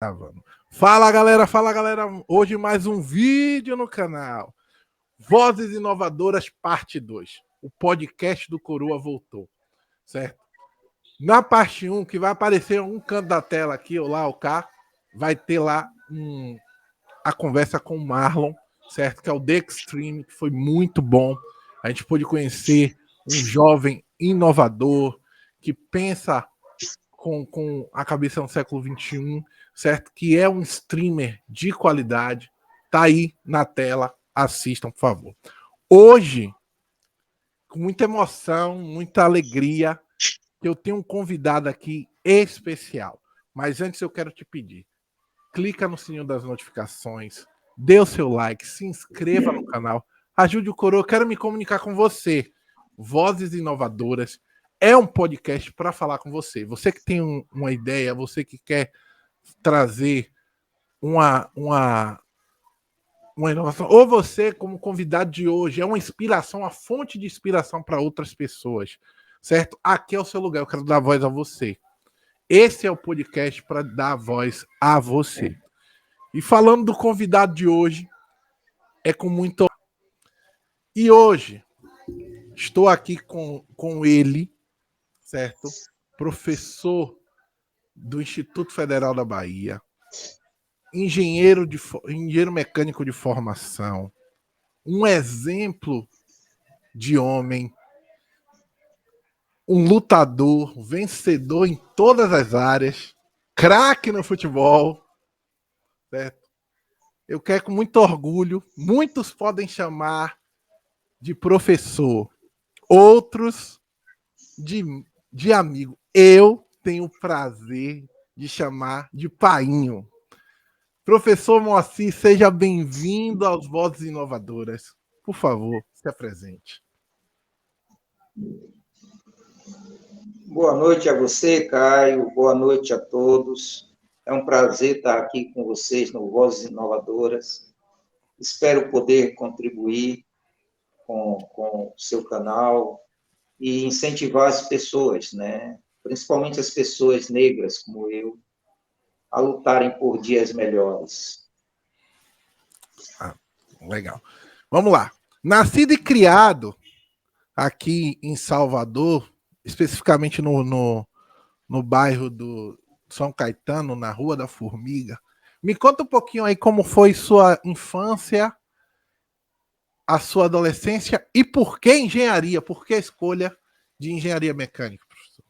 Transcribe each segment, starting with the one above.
Gravando. Fala galera, hoje mais um vídeo no canal. Vozes Inovadoras, parte 2. O podcast do Coroa voltou, certo? Na parte 1, que vai aparecer um canto da tela aqui, ou lá, o K, vai ter lá a conversa com o Marlon, certo? Que é o The Extreme, que foi muito bom. A gente pôde conhecer um jovem inovador que pensa com a cabeça no século XXI, certo? Que é um streamer de qualidade. Tá aí na tela, assistam, por favor. Hoje, com muita emoção, muita alegria, eu tenho um convidado aqui especial. Mas antes eu quero te pedir, clica no sininho das notificações, dê o seu like, se inscreva no canal, ajude o Coroa, eu quero me comunicar com você. Vozes Inovadoras é um podcast para falar com você. Você que tem uma ideia, você que quer trazer uma inovação, ou você, como convidado de hoje, é uma inspiração, uma fonte de inspiração para outras pessoas, certo? Aqui é o seu lugar, eu quero dar voz a você. Esse é o podcast para dar voz a você. E falando do convidado de hoje, é com muito. E hoje, estou aqui com ele, certo? Professor do Instituto Federal da Bahia, engenheiro mecânico de formação, um exemplo de homem, um lutador, vencedor em todas as áreas, craque no futebol, certo? Eu quero com muito orgulho, muitos podem chamar de professor, outros de amigo. Eu tenho o prazer de chamar de painho. Professor Moacir, seja bem-vindo aos Vozes Inovadoras. Por favor, se apresente. Boa noite a você, Caio. Boa noite a todos. É um prazer estar aqui com vocês no Vozes Inovadoras. Espero poder contribuir com o seu canal e incentivar as pessoas, né? Principalmente as pessoas negras como eu, a lutarem por dias melhores. Legal. Vamos lá. Nascido e criado aqui em Salvador, especificamente no bairro do São Caetano, na Rua da Formiga. Me conta um pouquinho aí como foi sua infância, a sua adolescência e por que engenharia? Por que a escolha de engenharia mecânica, professor?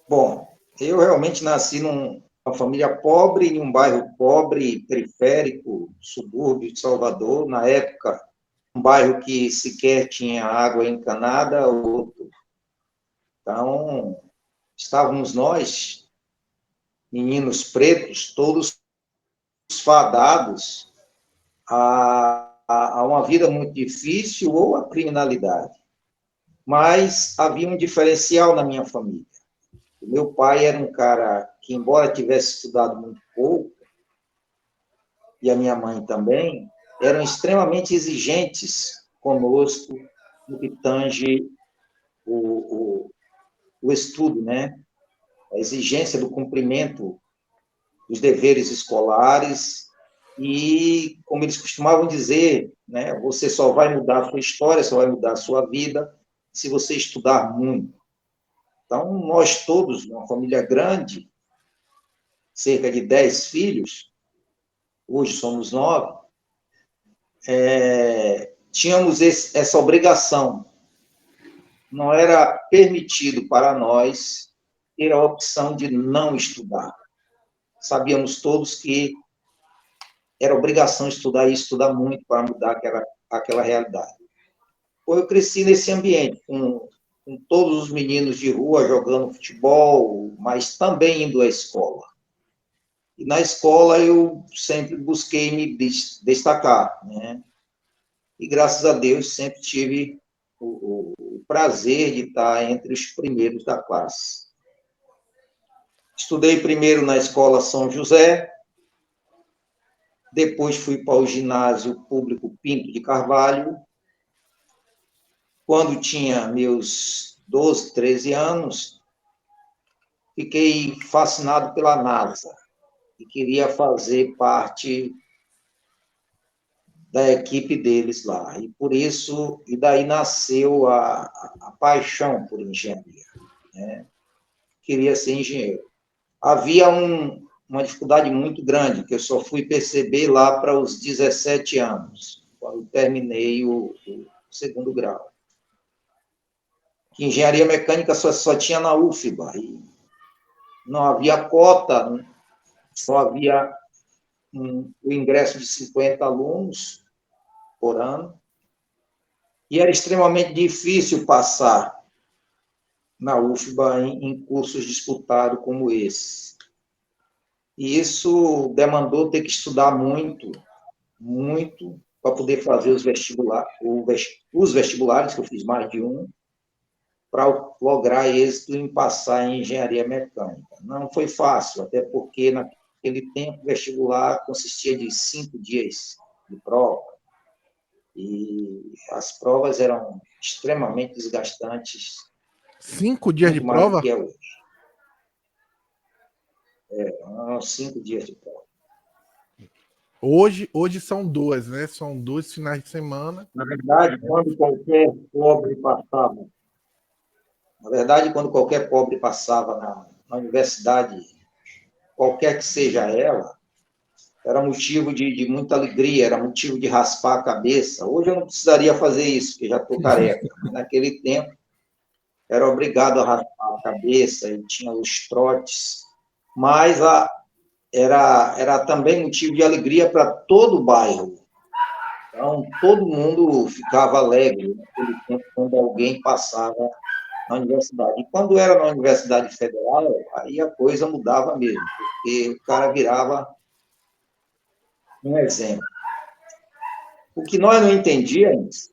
Bom, eu realmente nasci numa família pobre, em um bairro pobre, periférico, subúrbio de Salvador, na época um bairro que sequer tinha água encanada, outro. Então, estávamos nós, meninos pretos, todos fadados a uma vida muito difícil ou a criminalidade. Mas havia um diferencial na minha família. O meu pai era um cara que, embora tivesse estudado muito pouco, e a minha mãe também, eram extremamente exigentes conosco no que tange o estudo, né? A exigência do cumprimento dos deveres escolares e, como eles costumavam dizer, né, você só vai mudar a sua história, só vai mudar a sua vida se você estudar muito. Então, nós todos, uma família grande, cerca de 10 filhos, hoje somos 9, tínhamos essa obrigação. Não era permitido para nós ter a opção de não estudar. Sabíamos todos que era obrigação estudar e estudar muito para mudar aquela realidade. Eu cresci nesse ambiente, com todos os meninos de rua jogando futebol, mas também indo à escola. E na escola eu sempre busquei me destacar, né? E graças a Deus sempre tive o prazer de estar entre os primeiros da classe. Estudei primeiro na escola São José, depois fui para o ginásio público Pinto de Carvalho. Quando tinha meus 12, 13 anos, fiquei fascinado pela NASA e queria fazer parte da equipe deles lá. E por isso, e daí nasceu a paixão por engenharia, né? Queria ser engenheiro. Havia uma dificuldade muito grande, que eu só fui perceber lá para os 17 anos, quando terminei o segundo grau. Que engenharia mecânica só tinha na UFBA, e não havia cota, só havia o ingresso de 50 alunos por ano, e era extremamente difícil passar na UFBA em cursos disputados como esse. E isso demandou ter que estudar muito, muito, para poder fazer os vestibulares, que eu fiz mais de um, para lograr êxito em passar em engenharia mecânica. Não foi fácil, até porque naquele tempo o vestibular consistia de 5 dias de prova, e as provas eram extremamente desgastantes, 5 dias de muito mais do prova? que é hoje. Eram 5 dias de prova. Hoje são 2, né? São 2 finais de semana. Na verdade, quando qualquer pobre passava, na universidade, qualquer que seja ela, era motivo de muita alegria, era motivo de raspar a cabeça. Hoje eu não precisaria fazer isso, porque já estou careca. Mas naquele tempo, era obrigado a raspar a cabeça, e tinha os trotes. Mas era também motivo de alegria para todo o bairro. Então, todo mundo ficava alegre naquele tempo, quando alguém passava na universidade. E quando era na Universidade Federal, aí a coisa mudava mesmo, porque o cara virava um exemplo. O que nós não entendíamos,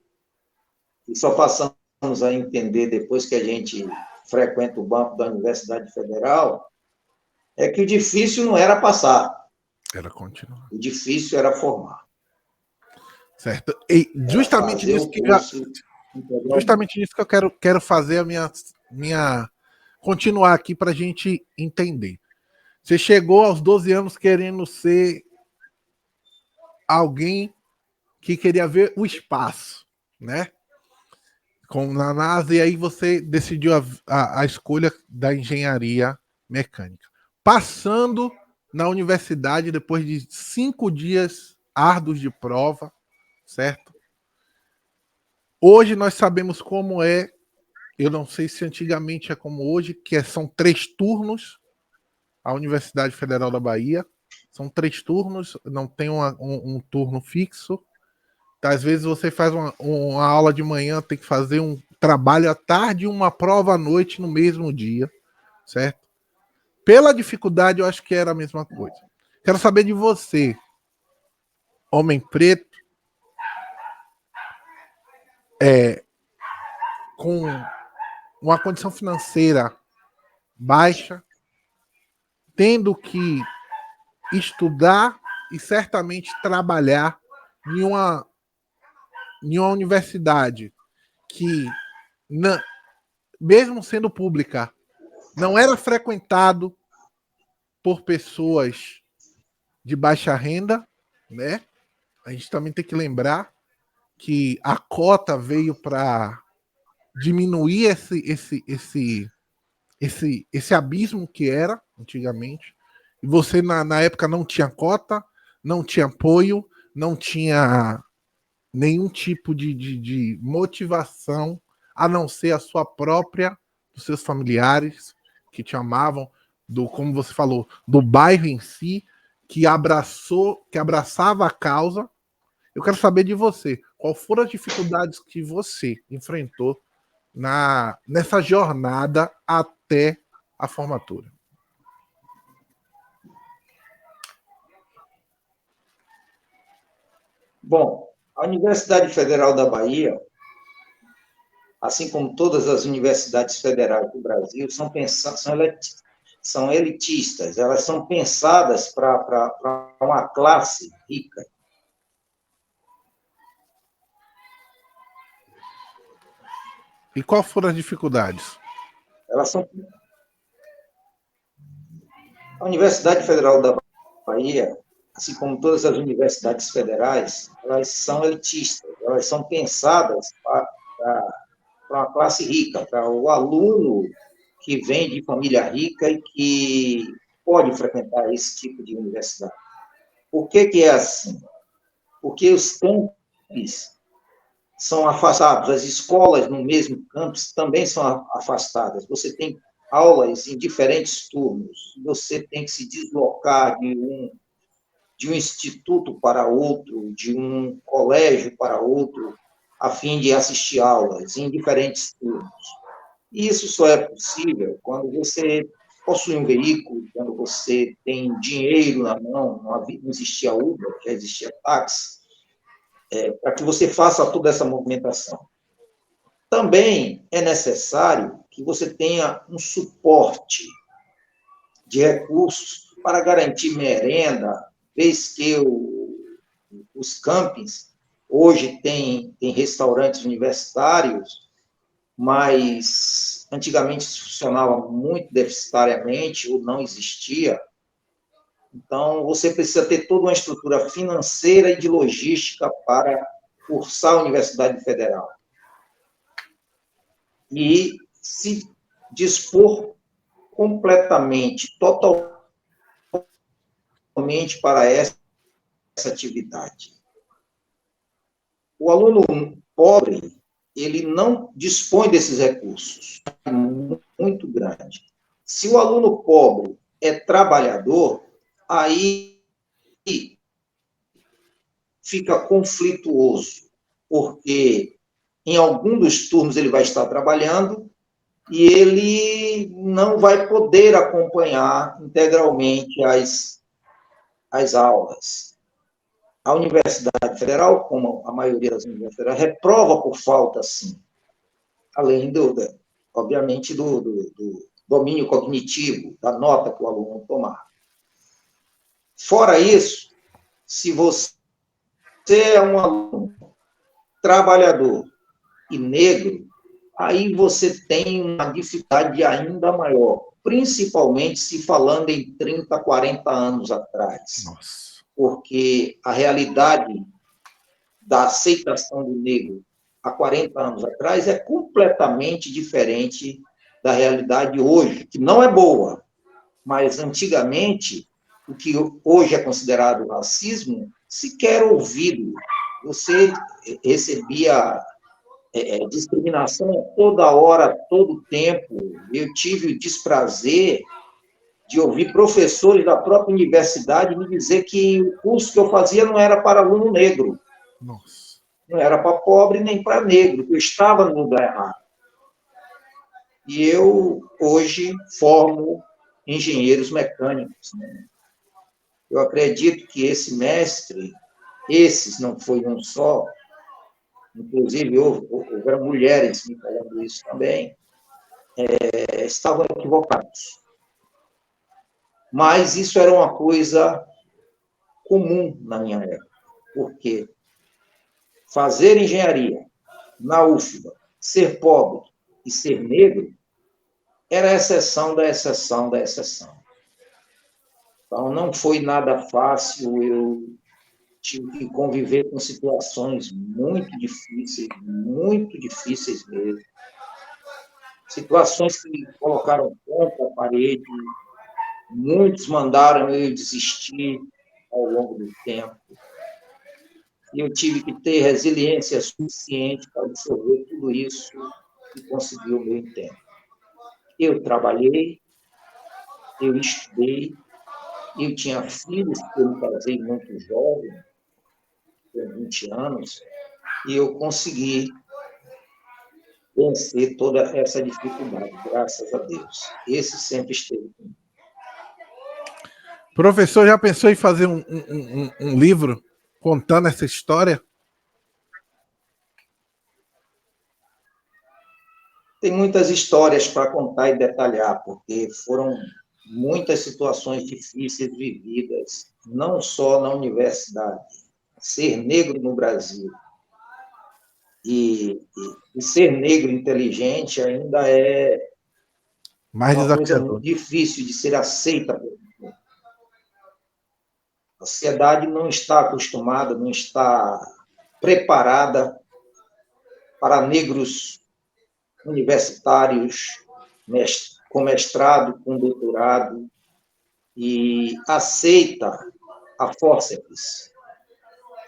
e só passamos a entender depois que a gente frequenta o banco da Universidade Federal, é que o difícil não era passar. Era continuar. O difícil era formar. Certo. E justamente nisso que eu quero fazer a minha continuar aqui para a gente entender. Você chegou aos 12 anos querendo ser alguém que queria ver o espaço, né? Com na NASA, e aí você decidiu a escolha da engenharia mecânica. Passando na universidade, depois de 5 dias árduos de prova, certo? Hoje nós sabemos como é, eu não sei se antigamente é como hoje, que são 3 turnos, a Universidade Federal da Bahia, são 3 turnos, não tem um turno fixo. Às vezes você faz uma aula de manhã, tem que fazer um trabalho à tarde e uma prova à noite no mesmo dia, certo? Pela dificuldade, eu acho que era a mesma coisa. Quero saber de você, homem preto, com uma condição financeira baixa, tendo que estudar e certamente trabalhar em uma universidade que, mesmo sendo pública, não era frequentado por pessoas de baixa renda, né? A gente também tem que lembrar que a cota veio para diminuir esse abismo que era antigamente. E você, na época, não tinha cota, não tinha apoio, não tinha nenhum tipo de motivação, a não ser a sua própria, dos seus familiares, que te amavam, como você falou, do bairro em si, que abraçava a causa. Eu quero saber de você, qual foram as dificuldades que você enfrentou nessa jornada até a formatura? Bom, a Universidade Federal da Bahia, assim como todas as universidades federais do Brasil, são elitistas, elas são pensadas para uma classe rica. E quais foram as dificuldades? Elas são... A Universidade Federal da Bahia, assim como todas as universidades federais, elas são elitistas, elas são pensadas para uma classe rica, para o aluno que vem de família rica e que pode frequentar esse tipo de universidade. Por que é assim? Porque os campos são afastados, as escolas no mesmo campus também são afastadas. Você tem aulas em diferentes turnos, você tem que se deslocar de um instituto para outro, de um colégio para outro, a fim de assistir aulas em diferentes turnos. E isso só é possível quando você possui um veículo, quando você tem dinheiro na mão, não existia Uber, já existia táxi, para que você faça toda essa movimentação. Também é necessário que você tenha um suporte de recursos para garantir merenda, vez que os campings hoje têm restaurantes universitários, mas antigamente isso funcionava muito deficitariamente ou não existia. Então, você precisa ter toda uma estrutura financeira e de logística para cursar a Universidade Federal. E se dispor completamente, totalmente para essa atividade. O aluno pobre, ele não dispõe desses recursos, é muito grande. Se o aluno pobre é trabalhador, aí fica conflituoso, porque em algum dos turnos ele vai estar trabalhando e ele não vai poder acompanhar integralmente as aulas. A Universidade Federal, como a maioria das universidades federais, reprova por falta, sim, além, obviamente, do domínio cognitivo, da nota que o aluno tomar. Fora isso, se você é um aluno trabalhador e negro, aí você tem uma dificuldade ainda maior, principalmente se falando em 30, 40 anos atrás. Nossa. Porque a realidade da aceitação do negro há 40 anos atrás é completamente diferente da realidade hoje, que não é boa, mas antigamente, o que hoje é considerado racismo, sequer ouvido. Você recebia discriminação toda hora, todo tempo. Eu tive o desprazer de ouvir professores da própria universidade me dizer que o curso que eu fazia não era para aluno negro. Nossa. Não era para pobre nem para negro, eu estava no lugar errado. E eu, hoje, formo engenheiros mecânicos. Né? Eu acredito que esse mestre, esses não foi um só, inclusive houveram mulheres me falando isso também, estavam equivocados. Mas isso era uma coisa comum na minha época, porque fazer engenharia na UFBA, ser pobre e ser negro, era a exceção da exceção da exceção. Então, não foi nada fácil, eu tive que conviver com situações muito difíceis mesmo. Situações que me colocaram contra a parede, muitos mandaram eu desistir ao longo do tempo. E eu tive que ter resiliência suficiente para absorver tudo isso e conseguir o meu intento. Eu trabalhei, eu estudei, eu tinha filhos que eu me casei muito jovem, com 20 anos, e eu consegui vencer toda essa dificuldade, graças a Deus. Esse sempre esteve comigo. Professor, já pensou em fazer um livro contando essa história? Tem muitas histórias para contar e detalhar, porque foram muitas situações difíceis vividas, não só na universidade. Ser negro no Brasil e ser negro inteligente ainda é Mais uma coisa desafiador. muito difícil de ser aceita. A sociedade não está acostumada, não está preparada para negros universitários, com mestrado, com doutorado, e aceita a forceps,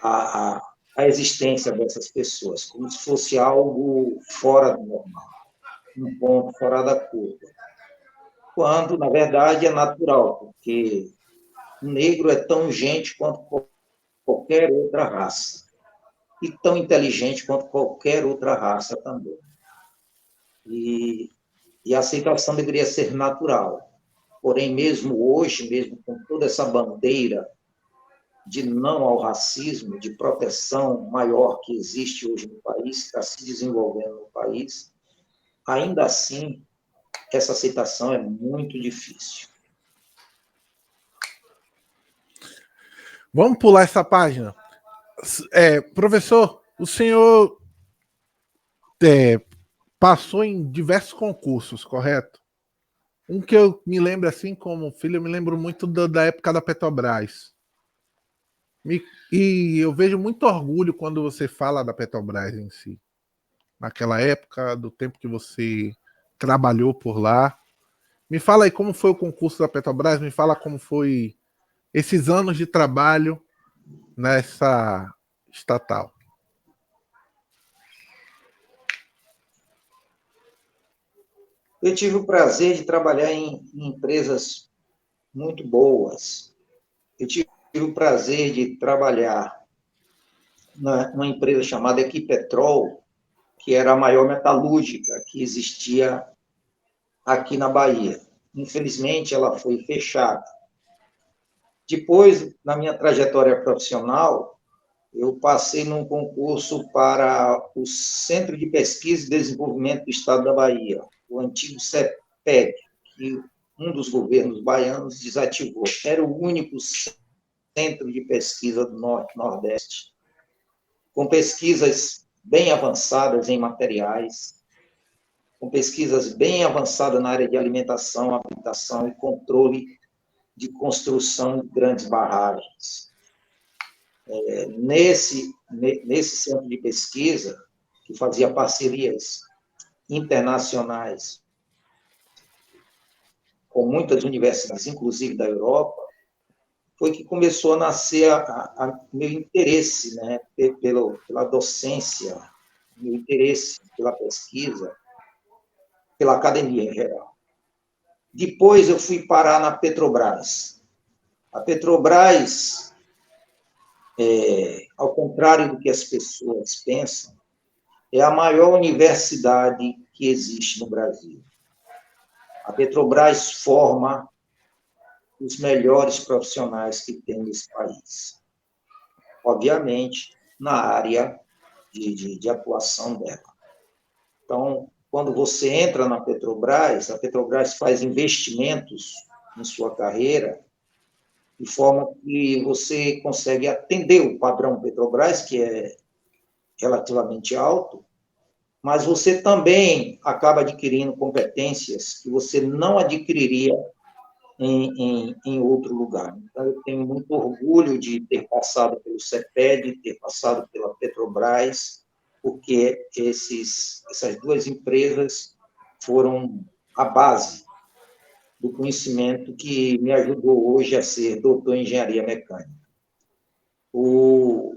a existência dessas pessoas, como se fosse algo fora do normal, um ponto fora da curva. Quando, na verdade, é natural, porque o negro é tão gente quanto qualquer outra raça, e tão inteligente quanto qualquer outra raça também. E a aceitação deveria ser natural. Porém, mesmo hoje, mesmo com toda essa bandeira de não ao racismo, de proteção maior que existe hoje no país, que está se desenvolvendo no país, ainda assim, essa aceitação é muito difícil. Vamos pular essa página. Professor, o senhor passou em diversos concursos, correto? Um que eu me lembro assim como filho, eu me lembro muito da época da Petrobras. E eu vejo muito orgulho quando você fala da Petrobras em si. Naquela época, do tempo que você trabalhou por lá. Me fala aí como foi o concurso da Petrobras, me fala como foi esses anos de trabalho nessa estatal. Eu tive o prazer de trabalhar em empresas muito boas. Eu tive o prazer de trabalhar numa empresa chamada Equipetrol, que era a maior metalúrgica que existia aqui na Bahia. Infelizmente, ela foi fechada. Depois, na minha trajetória profissional, eu passei num concurso para o Centro de Pesquisa e Desenvolvimento do Estado da Bahia, o antigo CEPED, que um dos governos baianos desativou. Era o único centro de pesquisa do Norte-Nordeste, com pesquisas bem avançadas em materiais, com pesquisas bem avançadas na área de alimentação, habitação e controle de construção de grandes barragens. Nesse centro de pesquisa, que fazia parcerias internacionais com muitas universidades, inclusive da Europa, foi que começou a nascer meu interesse, né, pela docência, meu interesse pela pesquisa, pela academia em geral. Depois eu fui parar na Petrobras. A Petrobras, ao contrário do que as pessoas pensam, é a maior universidade que existe no Brasil. A Petrobras forma os melhores profissionais que tem nesse país. Obviamente, na área de atuação dela. Então, quando você entra na Petrobras, a Petrobras faz investimentos em sua carreira de forma que você consegue atender o padrão Petrobras, que é relativamente alto, mas você também acaba adquirindo competências que você não adquiriria em outro lugar. Então, eu tenho muito orgulho de ter passado pelo CEPED, ter passado pela Petrobras, porque essas duas empresas foram a base do conhecimento que me ajudou hoje a ser doutor em engenharia mecânica. O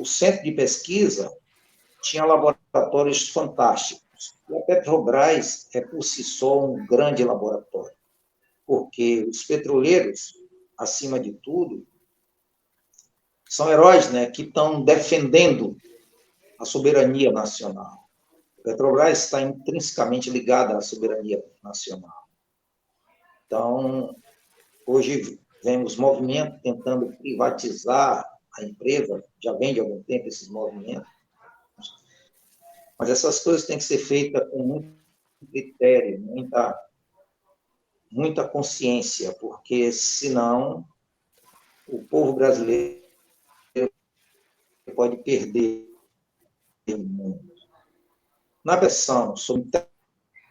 centro de pesquisa tinha laboratórios fantásticos. E a Petrobras é, por si só, um grande laboratório, porque os petroleiros, acima de tudo, são heróis, né, que estão defendendo a soberania nacional. A Petrobras está intrinsecamente ligada à soberania nacional. Então, hoje vemos movimentos tentando privatizar a empresa, já vem de algum tempo esses movimentos, mas essas coisas têm que ser feitas com muito critério, muita consciência, porque senão o povo brasileiro pode perder muito. Na versão sobre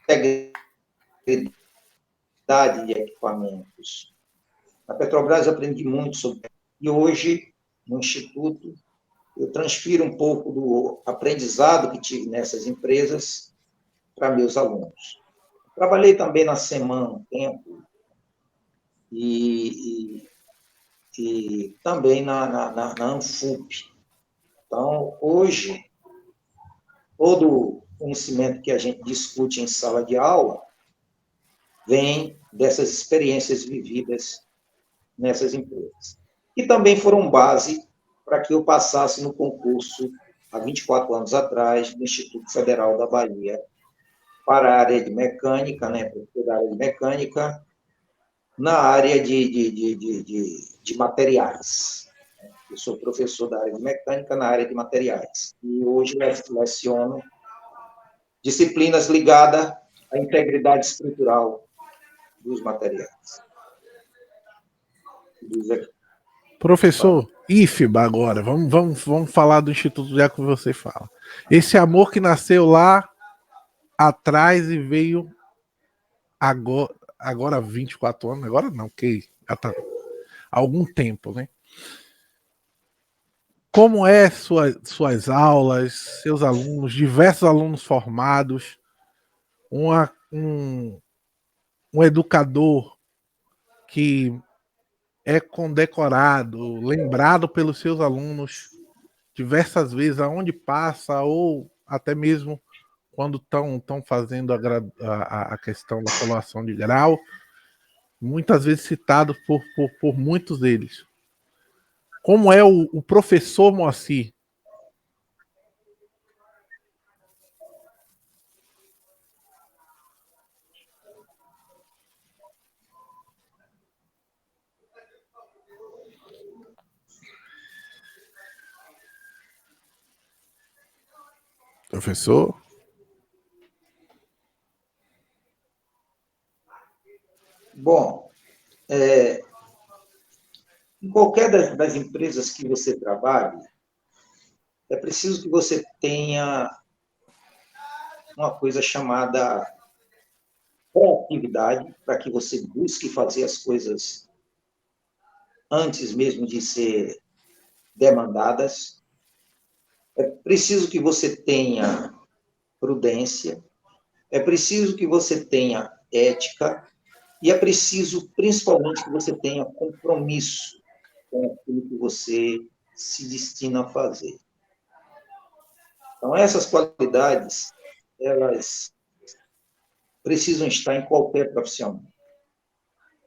integridade de equipamentos, na Petrobras eu aprendi muito sobre. E hoje, no Instituto, eu transfiro um pouco do aprendizado que tive nessas empresas para meus alunos. Trabalhei também na Semana um tempo e também na Anfup. Então, hoje, todo o conhecimento que a gente discute em sala de aula vem dessas experiências vividas nessas empresas. E também foram base para que eu passasse no concurso, há 24 anos atrás, do Instituto Federal da Bahia, para a área de mecânica, né, da área de mecânica, na área de materiais. Eu sou professor da área de mecânica na área de materiais. E hoje leciono disciplinas ligadas à integridade estrutural dos materiais. Professor, IFBA agora, vamos falar do Instituto, já que você fala. Esse amor que nasceu lá atrás e veio agora 24 anos, agora não, que já tá há algum tempo, né? Como é suas aulas, seus alunos, diversos alunos formados, um educador que é condecorado, lembrado pelos seus alunos diversas vezes, aonde passa, ou até mesmo quando estão fazendo a questão da colação de grau, muitas vezes citado por muitos deles. Como é o professor Moacir? Professor? Bom, em qualquer das empresas que você trabalhe, é preciso que você tenha uma coisa chamada proatividade, para que você busque fazer as coisas antes mesmo de ser demandadas. É preciso que você tenha prudência, é preciso que você tenha ética e é preciso, principalmente, que você tenha compromisso com aquilo que você se destina a fazer. Então, essas qualidades, elas precisam estar em qualquer profissão,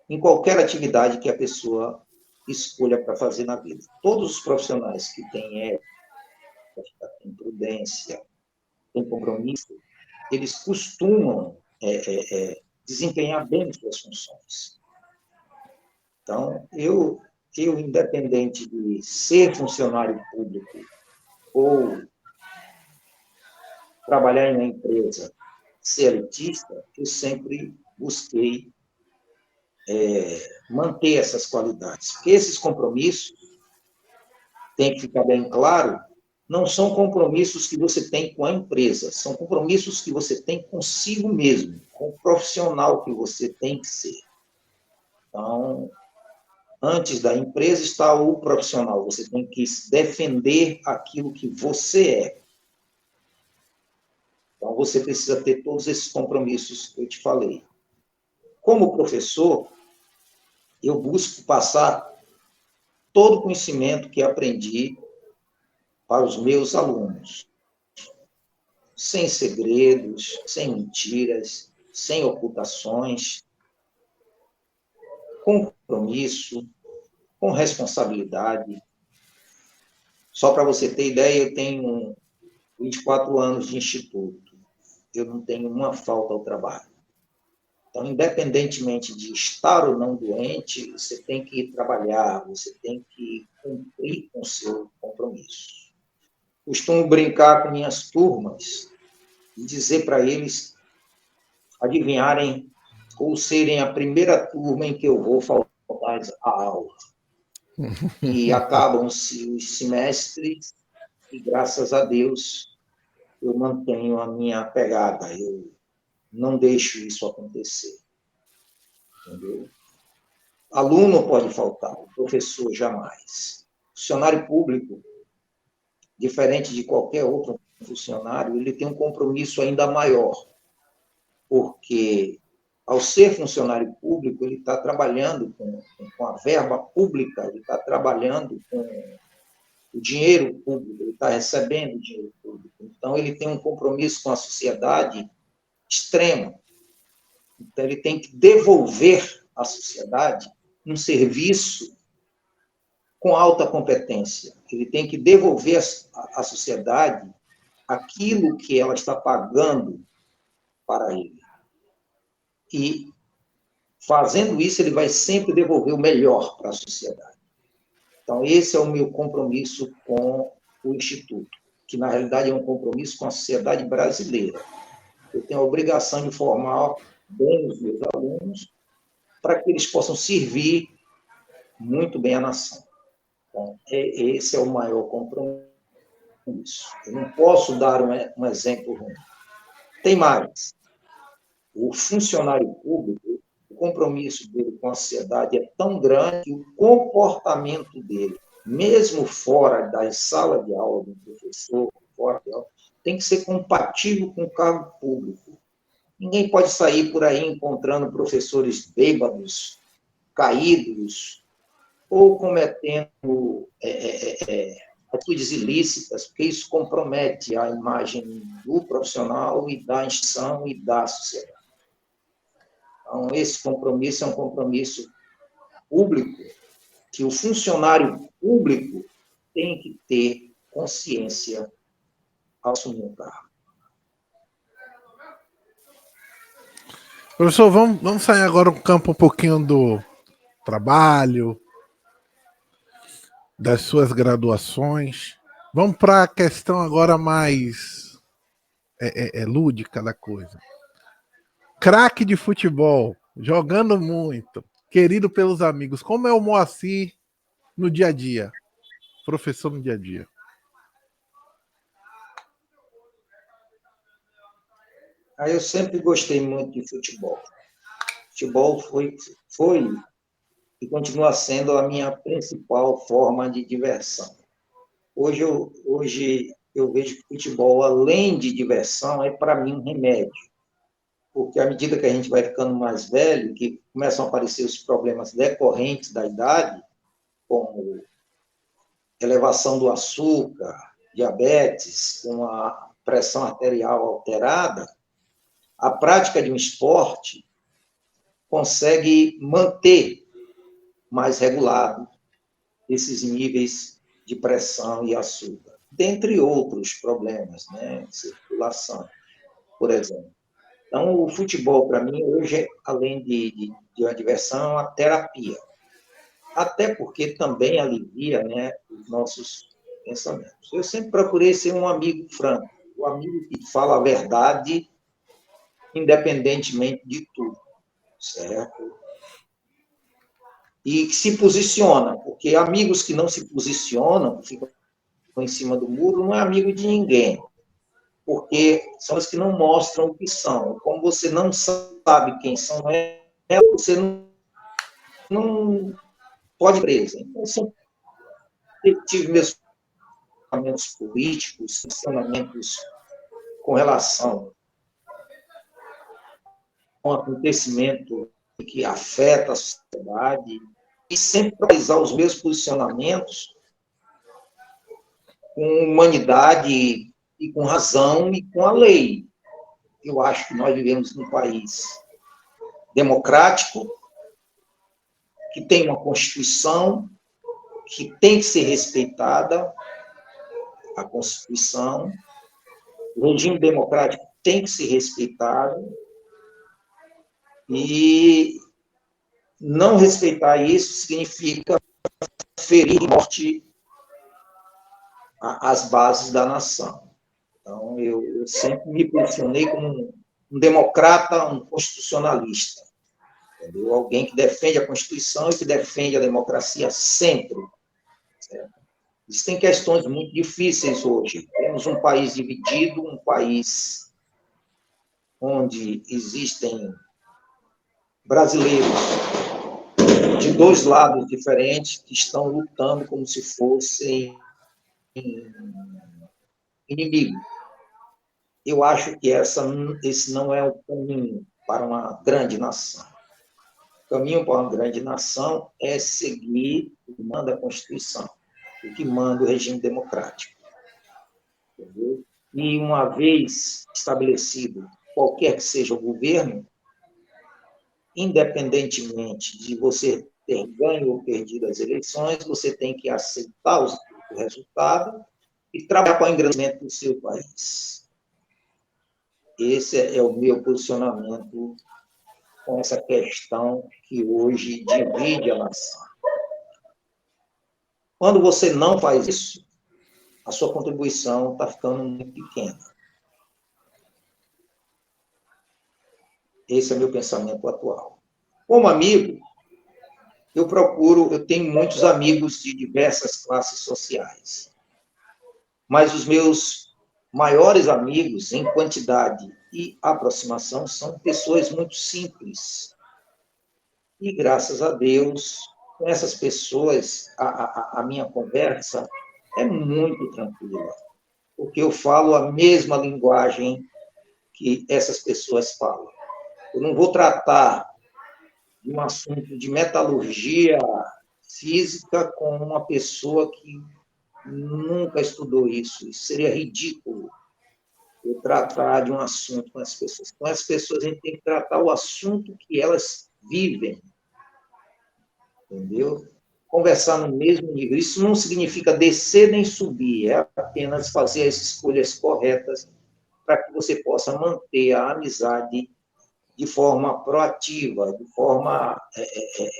em qualquer atividade que a pessoa escolha para fazer na vida. Todos os profissionais que têm ética, têm prudência, têm compromisso, eles costumam desempenhar bem suas funções. Então, eu, independente de ser funcionário público ou trabalhar em uma empresa, ser elitista, eu sempre busquei manter essas qualidades. Porque esses compromissos, tem que ficar bem claro, não são compromissos que você tem com a empresa, são compromissos que você tem consigo mesmo, com o profissional que você tem que ser. Então, antes da empresa está o profissional, você tem que defender aquilo que você é. Então, você precisa ter todos esses compromissos que eu te falei. Como professor, eu busco passar todo o conhecimento que aprendi para os meus alunos, sem segredos, sem mentiras, sem ocultações, com compromisso, com responsabilidade. Só para você ter ideia, eu tenho 24 anos de instituto, eu não tenho uma falta ao trabalho. Então, independentemente de estar ou não doente, você tem que trabalhar, você tem que cumprir com o seu compromisso. Costumo brincar com minhas turmas e dizer para eles adivinharem ou serem a primeira turma em que eu vou faltar a aula. E acabam-se os semestres e, graças a Deus, eu mantenho a minha pegada, eu não deixo isso acontecer. Entendeu? Aluno pode faltar, o professor jamais. Funcionário público, diferente de qualquer outro funcionário, ele tem um compromisso ainda maior, porque, ao ser funcionário público, ele está trabalhando com a verba pública, ele está trabalhando com o dinheiro público, ele está recebendo dinheiro público. Então, ele tem um compromisso com a sociedade extremo. Então, ele tem que devolver à sociedade um serviço com alta competência. Ele tem que devolver à sociedade aquilo que ela está pagando para ele. E, fazendo isso, ele vai sempre devolver o melhor para a sociedade. Então, esse é o meu compromisso com o Instituto, que, na realidade, é um compromisso com a sociedade brasileira. Eu tenho a obrigação de formar bem os meus alunos para que eles possam servir muito bem a nação. Então, esse é o maior compromisso. Eu não posso dar um exemplo ruim. Tem mais. O funcionário público, o compromisso dele com a sociedade é tão grande que o comportamento dele, mesmo fora das salas de aula do professor, fora de aula, tem que ser compatível com o cargo público. Ninguém pode sair por aí encontrando professores bêbados, caídos, ou cometendo atitudes ilícitas, porque isso compromete a imagem do profissional e da instituição e da sociedade. Então, esse compromisso é um compromisso público, que o funcionário público tem que ter consciência ao assumir o cargo. Professor, vamos sair agora um campo um pouquinho do trabalho, das suas graduações. Vamos para a questão agora mais lúdica da coisa. Craque de futebol, jogando muito, querido pelos amigos. Como é o Moacir no dia a dia? Professor no dia a dia. Eu sempre gostei muito de futebol. Futebol foi e continua sendo a minha principal forma de diversão. Hoje eu vejo que futebol, além de diversão, é para mim um remédio. Porque à medida que a gente vai ficando mais velho, que começam a aparecer os problemas decorrentes da idade, como elevação do açúcar, diabetes, com a pressão arterial alterada, a prática de um esporte consegue manter mais regulado esses níveis de pressão e açúcar, dentre outros problemas, né? Circulação, por exemplo. Então, o futebol, para mim, hoje, além de uma diversão, é uma terapia. Até porque também alivia, né, os nossos pensamentos. Eu sempre procurei ser um amigo franco, um amigo que fala a verdade, independentemente de tudo, certo? E que se posiciona, porque amigos que não se posicionam, ficam em cima do muro, não é amigo de ninguém, porque são os que não mostram o que são. Como você não sabe quem são, você não pode ir preso. Então, eu sempre tive meus funcionamentos políticos, funcionamentos com relação a um acontecimento que afeta a sociedade, e sempre realizar os meus posicionamentos com humanidade e com razão e com a lei. Eu acho que nós vivemos num país democrático, que tem uma Constituição, que tem que ser respeitada, a Constituição, o regime democrático tem que ser respeitado, e não respeitar isso significa ferir morte as bases da nação. Então, eu sempre me posicionei como um democrata, um constitucionalista. Entendeu? Alguém que defende a Constituição e que defende a democracia sempre. Certo? Existem questões muito difíceis hoje. Temos um país dividido, um país onde existem brasileiros de dois lados diferentes que estão lutando como se fossem inimigos. Eu acho que esse não é o caminho para uma grande nação. O caminho para uma grande nação é seguir o que manda a Constituição, o que manda o regime democrático. Entendeu? E uma vez estabelecido qualquer que seja o governo, independentemente de você ter ganho ou perdido as eleições, você tem que aceitar o resultado e trabalhar para o engrandecimento do seu país. Esse é o meu posicionamento com essa questão que hoje divide a nação. Quando você não faz isso, a sua contribuição está ficando muito pequena. Esse é o meu pensamento atual. Como amigo, eu tenho muitos amigos de diversas classes sociais, mas os meus maiores amigos, em quantidade e aproximação, são pessoas muito simples. E, graças a Deus, com essas pessoas, a minha conversa é muito tranquila, porque eu falo a mesma linguagem que essas pessoas falam. Eu não vou tratar de um assunto de metalurgia física com uma pessoa que nunca estudou isso. Isso seria ridículo, eu tratar de um assunto com as pessoas. Com as pessoas, a gente tem que tratar o assunto que elas vivem, entendeu? Conversar no mesmo nível. Isso não significa descer nem subir, é apenas fazer as escolhas corretas para que você possa manter a amizade de forma proativa, de forma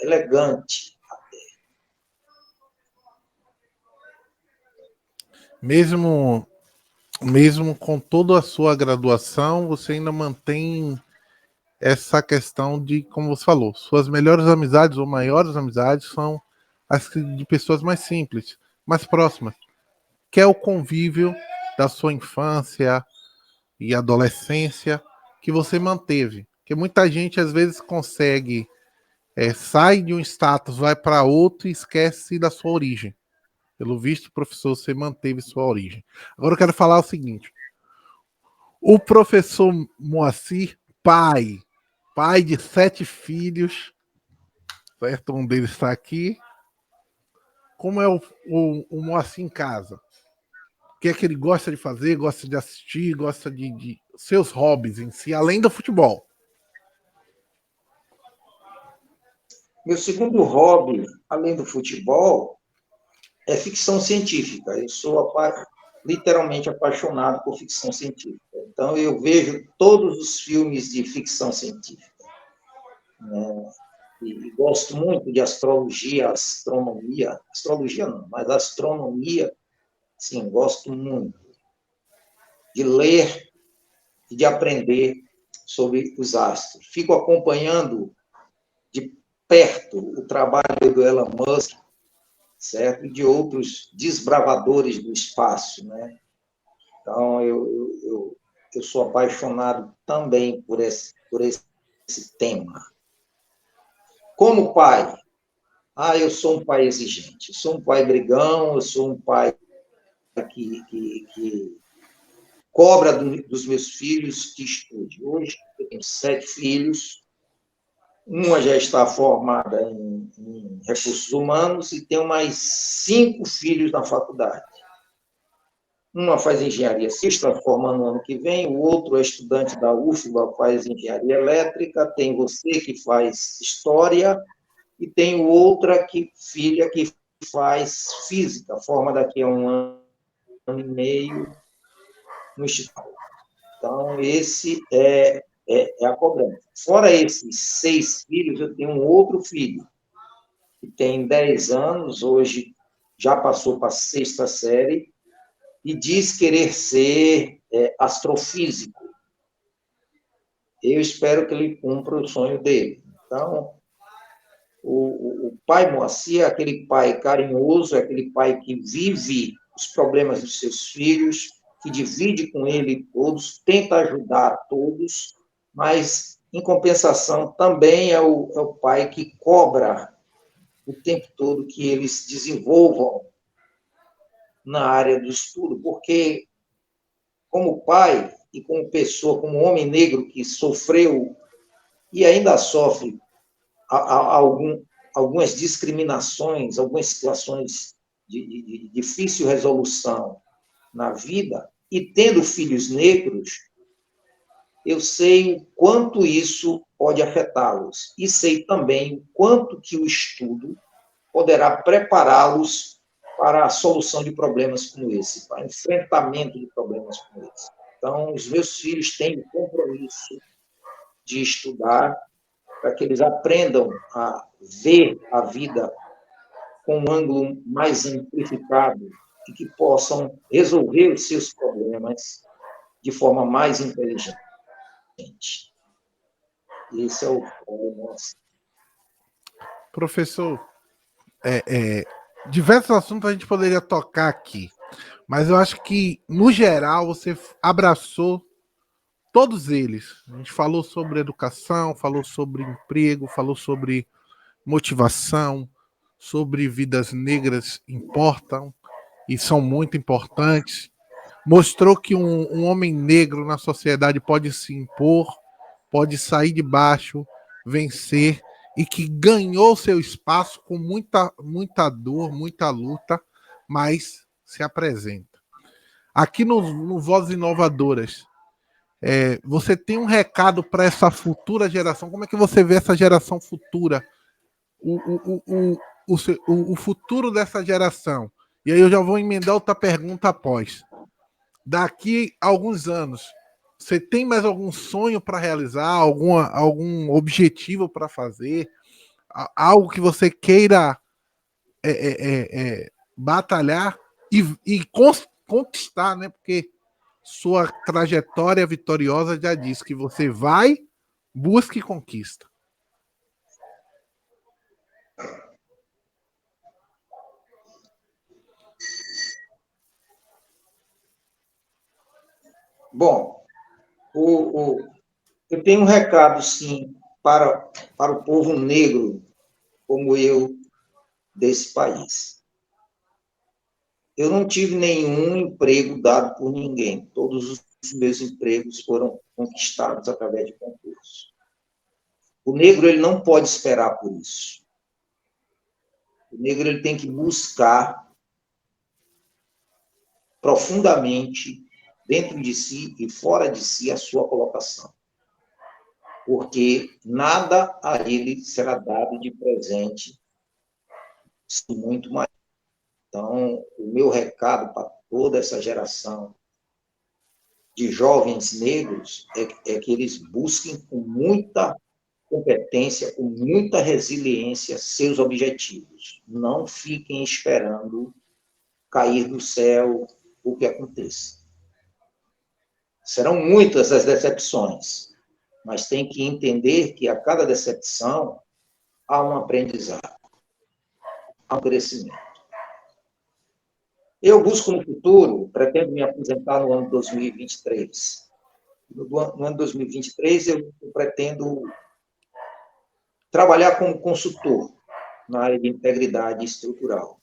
elegante. Mesmo com toda a sua graduação, você ainda mantém essa questão de, como você falou, suas melhores amizades ou maiores amizades são as de pessoas mais simples, mais próximas, que é o convívio da sua infância e adolescência que você manteve. Porque muita gente às vezes consegue, sai de um status, vai para outro e esquece da sua origem. Pelo visto, professor, você manteve sua origem. Agora eu quero falar o seguinte: o professor Moacir, pai de 7 filhos, certo? Um deles está aqui. Como é o Moacir em casa? O que é que ele gosta de fazer, gosta de assistir, gosta de seus hobbies em si, além do futebol? Meu segundo hobby, além do futebol, é ficção científica. Eu sou literalmente apaixonado por ficção científica. Então, eu vejo todos os filmes de ficção científica. Né? E gosto muito de astrologia, astronomia. Astrologia não, mas astronomia, sim, gosto muito de ler e de aprender sobre os astros. Fico acompanhando de perto o trabalho do Elon Musk, certo? E de outros desbravadores do espaço, né? Então, eu sou apaixonado também por esse tema. Como pai, eu sou um pai exigente, eu sou um pai brigão, eu sou um pai que cobra dos meus filhos que estude. Hoje, eu tenho 7 filhos, uma já está formada em recursos humanos e tenho mais 5 filhos na faculdade. Uma faz engenharia civil, está formando no ano que vem, o outro é estudante da UFBA, faz engenharia elétrica, tem você que faz história, e tem outra filha que faz física, forma daqui a 1 ano e meio no Instituto. Então, esse é a cobrança. Fora esses 6 filhos, eu tenho um outro filho, que tem 10 anos, hoje já passou para a 6ª série, e diz querer ser astrofísico. Eu espero que ele cumpra o sonho dele. Então, O pai Moacir é aquele pai carinhoso, é aquele pai que vive os problemas dos seus filhos, que divide com ele todos, tenta ajudar todos, mas, em compensação, também é o pai que cobra o tempo todo que eles desenvolvam na área do estudo, porque, como pai e como pessoa, como homem negro que sofreu e ainda sofre algumas discriminações, algumas situações de difícil resolução na vida, e tendo filhos negros, eu sei o quanto isso pode afetá-los, e sei também o quanto que o estudo poderá prepará-los para a solução de problemas como esse, para o enfrentamento de problemas como esse. Então, os meus filhos têm o compromisso de estudar, para que eles aprendam a ver a vida com um ângulo mais amplificado e que possam resolver os seus problemas de forma mais inteligente. Esse é o nosso. Professor, diversos assuntos a gente poderia tocar aqui, mas eu acho que, no geral, você abraçou todos eles. A gente falou sobre educação, falou sobre emprego, falou sobre motivação, sobre vidas negras importam e são muito importantes. Mostrou que um homem negro na sociedade pode se impor, pode sair de baixo, vencer, e que ganhou seu espaço com muita dor, muita luta, mas se apresenta. Aqui no Vozes Inovadoras, você tem um recado para essa futura geração? Como é que você vê essa geração futura? O futuro dessa geração? E aí eu já vou emendar outra pergunta após. Daqui a alguns anos, você tem mais algum sonho para realizar? Algum objetivo para fazer? Algo que você queira batalhar e conquistar, né? Porque sua trajetória vitoriosa já diz que você vai, busca e conquista. Bom, eu tenho um recado, sim, para o povo negro, como eu, desse país. Eu não tive nenhum emprego dado por ninguém. Todos os meus empregos foram conquistados através de concurso. O negro, ele não pode esperar por isso. O negro, ele tem que buscar profundamente, dentro de si e fora de si, a sua colocação. Porque nada a ele será dado de presente, muito mais. Então, o meu recado para toda essa geração de jovens negros é que eles busquem com muita competência, com muita resiliência, seus objetivos. Não fiquem esperando cair do céu o que aconteça. Serão muitas as decepções, mas tem que entender que a cada decepção há um aprendizado, há um crescimento. Eu busco no futuro, pretendo me aposentar no ano 2023. No ano 2023, eu pretendo trabalhar como consultor na área de integridade estrutural.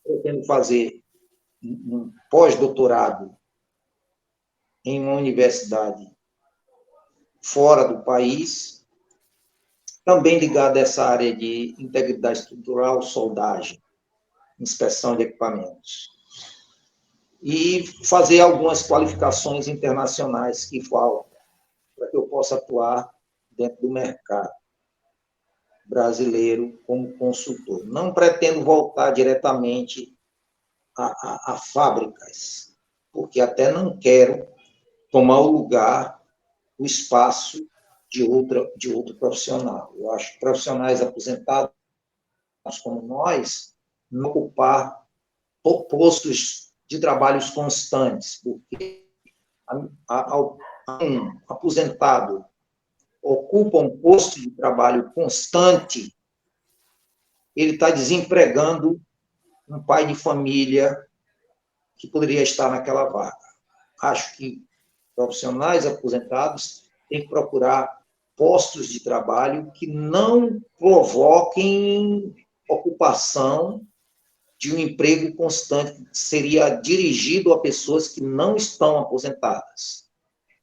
Pretendo fazer um pós-doutorado em uma universidade fora do país, também ligado a essa área de integridade estrutural, soldagem, inspeção de equipamentos. E fazer algumas qualificações internacionais que faltam, para que eu possa atuar dentro do mercado brasileiro como consultor. Não pretendo voltar diretamente a fábricas, porque até não quero tomar o lugar, o espaço de outro profissional. Eu acho que profissionais aposentados como nós não ocupar postos de trabalhos constantes, porque um aposentado ocupa um posto de trabalho constante, ele está desempregando um pai de família que poderia estar naquela vaga. Acho que profissionais aposentados têm que procurar postos de trabalho que não provoquem ocupação de um emprego constante, que seria dirigido a pessoas que não estão aposentadas.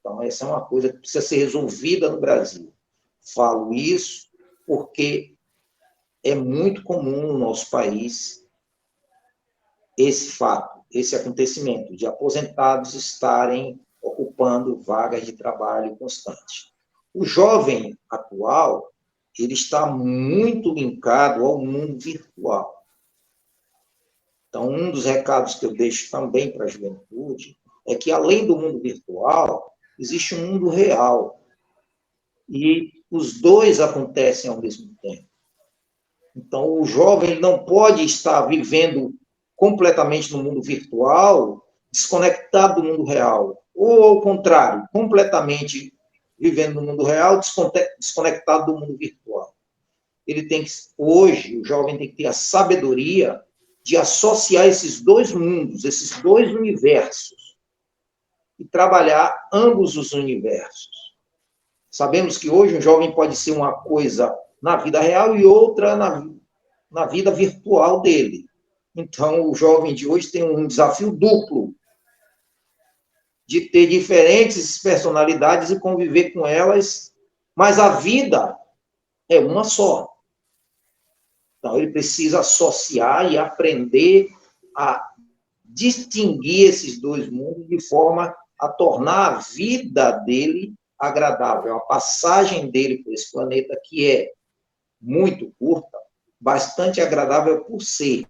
Então, essa é uma coisa que precisa ser resolvida no Brasil. Falo isso porque é muito comum no nosso país esse fato, esse acontecimento, de aposentados estarem ocupando vagas de trabalho constante. O jovem atual, ele está muito linkado ao mundo virtual. Então, um dos recados que eu deixo também para a juventude é que, além do mundo virtual, existe um mundo real. E os dois acontecem ao mesmo tempo. Então, o jovem não pode estar vivendo completamente no mundo virtual, desconectado do mundo real. Ou, ao contrário, completamente vivendo no mundo real, desconectado do mundo virtual. Ele tem que, hoje, o jovem tem que ter a sabedoria de associar esses dois mundos, esses dois universos, e trabalhar ambos os universos. Sabemos que hoje um jovem pode ser uma coisa na vida real e outra na vida virtual dele. Então, o jovem de hoje tem um desafio duplo de ter diferentes personalidades e conviver com elas, mas a vida é uma só. Então, ele precisa associar e aprender a distinguir esses dois mundos de forma a tornar a vida dele agradável, a passagem dele por esse planeta, que é muito curta, bastante agradável por ser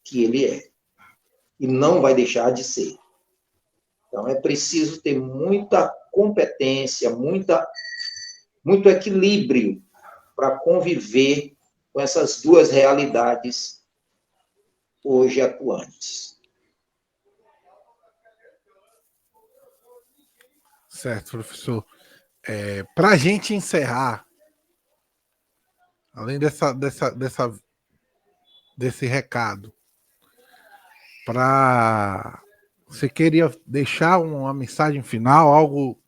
que ele é, e não vai deixar de ser. Então, é preciso ter muita competência, muito equilíbrio para conviver com essas duas realidades hoje atuantes. Certo, professor. Para a gente encerrar, além desse recado, você queria deixar uma mensagem final, algo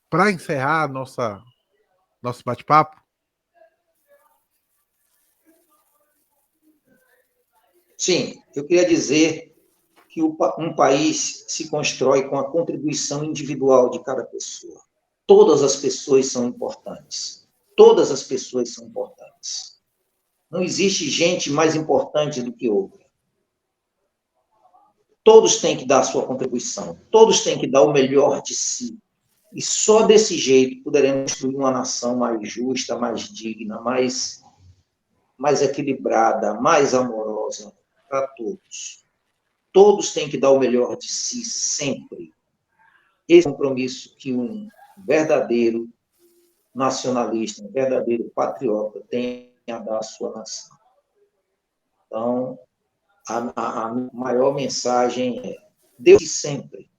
para encerrar nosso bate-papo? Sim, eu queria dizer que um país se constrói com a contribuição individual de cada pessoa. Todas as pessoas são importantes. Todas as pessoas são importantes. Não existe gente mais importante do que outra. Todos têm que dar a sua contribuição. Todos têm que dar o melhor de si. E só desse jeito poderemos construir uma nação mais justa, mais digna, mais equilibrada, mais amorosa para todos. Todos têm que dar o melhor de si sempre. Esse é o compromisso que um verdadeiro nacionalista, um verdadeiro patriota tem a dar à sua nação. Então, a maior mensagem é: Deus sempre.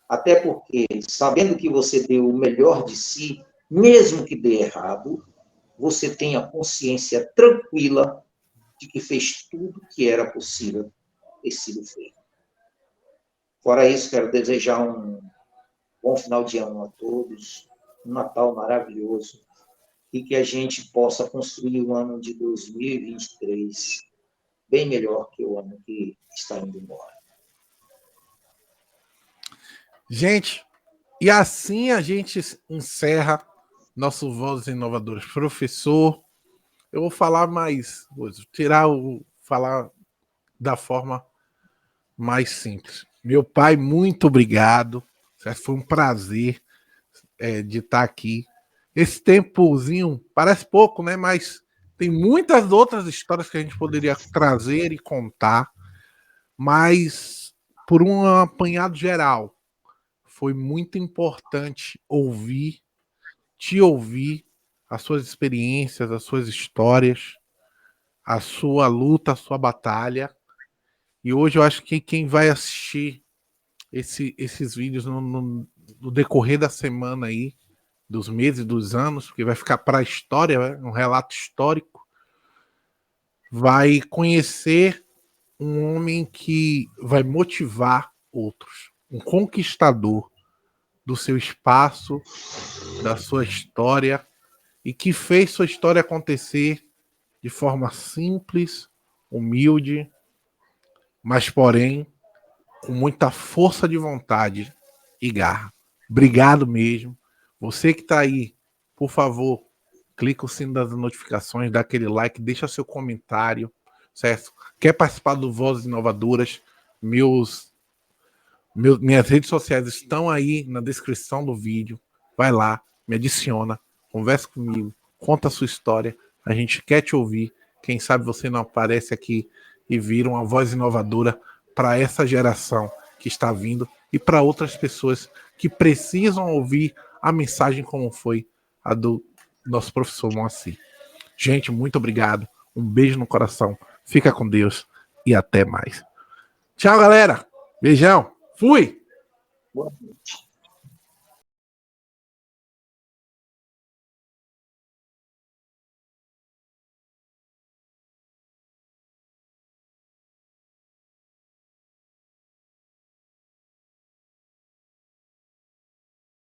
Até porque, sabendo que você deu o melhor de si, mesmo que dê errado, você tem a consciência tranquila de que fez tudo que era possível ter sido feito. Fora isso, quero desejar um bom final de ano a todos, um Natal maravilhoso, e que a gente possa construir o ano de 2023 bem melhor que o ano que está indo embora. Gente, e assim a gente encerra nosso Vozes Inovadoras. Professor, eu vou falar mais, falar da forma mais simples. Meu pai, muito obrigado. Foi um prazer de estar aqui. Esse tempozinho parece pouco, né? Mas tem muitas outras histórias que a gente poderia trazer e contar. Mas, por um apanhado geral, foi muito importante te ouvir, as suas experiências, as suas histórias, a sua luta, a sua batalha. E hoje eu acho que quem vai assistir esses vídeos no decorrer da semana aí, dos meses, dos anos, porque vai ficar para a história, né? Um relato histórico, vai conhecer um homem que vai motivar outros, um conquistador do seu espaço, da sua história, e que fez sua história acontecer de forma simples, humilde, mas porém com muita força de vontade e garra. Obrigado mesmo. Você que está aí, por favor, clica o sino das notificações, dá aquele like, deixa seu comentário, certo? Quer participar do Vozes Inovadoras? Minhas redes sociais estão aí na descrição do vídeo. Vai lá, me adiciona, conversa comigo, conta a sua história. A gente quer te ouvir. Quem sabe você não aparece aqui e vira uma voz inovadora para essa geração que está vindo e para outras pessoas que precisam ouvir a mensagem como foi a do nosso professor Moacir. Gente, muito obrigado. Um beijo no coração. Fica com Deus e até mais. Tchau, galera. Beijão. Fui! Boa noite.